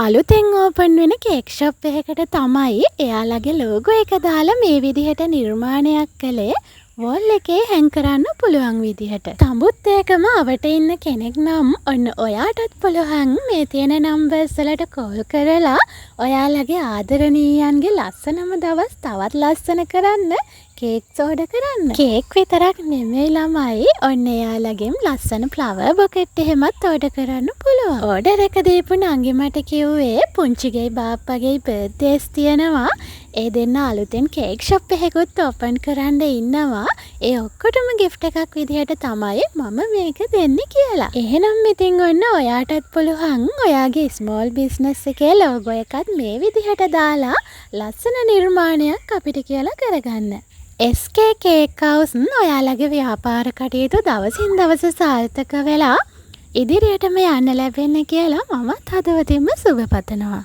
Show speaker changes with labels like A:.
A: අලුතෙන් ඕපන් වෙන cake shop එකකට තමයි එයාලගේ ලෝගෝ එක දාලා මේ විදිහට නිර්මාණයක් කළේ වෝල් එකේ හැං කරන්න පුළුවන් විදිහට. තඹුත් ඒකම අවට ඉන්න කෙනෙක් නම් ඔන්න ඔයාටත් පුළුවන් මේ තියෙන නම්බර්ස් වලට කෝල් කරලා ඔයාලගේ ආදරණීයන්ගේ ලස්සනම දවස් තවත් ලස්සන කරන්න කේක්ස් ඕඩර් කරන්න. කේක් විතරක් නෙමෙයි ළමයි ඔන්න එයාලගෙන් ලස්සන ෆ්ලවර් බොකට් එහෙමත් ඕඩර් කරන්න පුළුවන්. ඕඩර් එක දීපු නංගි මට කිව්වේ පුංචිගේ බාප්පගේ බර්ත්ඩේස් තියෙනවා. ඒ දෙන්න අලුතෙන් කේක් ෂොප් එකකුත් ඕපන් කරන්න ඉන්නවා. ඒ ඔක්කොටම ගිෆ්ට් එකක් විදිහට තමයි මම මේක දෙන්නේ කියලා. එහෙනම් ඉතින් ඔන්න ඔයාටත් පුළුවන් ඔයාගේ ස්මෝල් බිස්නස් එකේ ලෝගෝ එකත් මේ විදිහට දාලා ලස්සන නිර්මාණයක් අපිට කියලා කරගන්න. SK Cake House ඔයාලගේ ව්‍යාපාර කටයුතු දවසින් දවස සාර්ථක වෙලා ඉදිරියටම යන්න ලැබෙන්න කියලා මමත් හදවතින්ම සුබ පතනවා.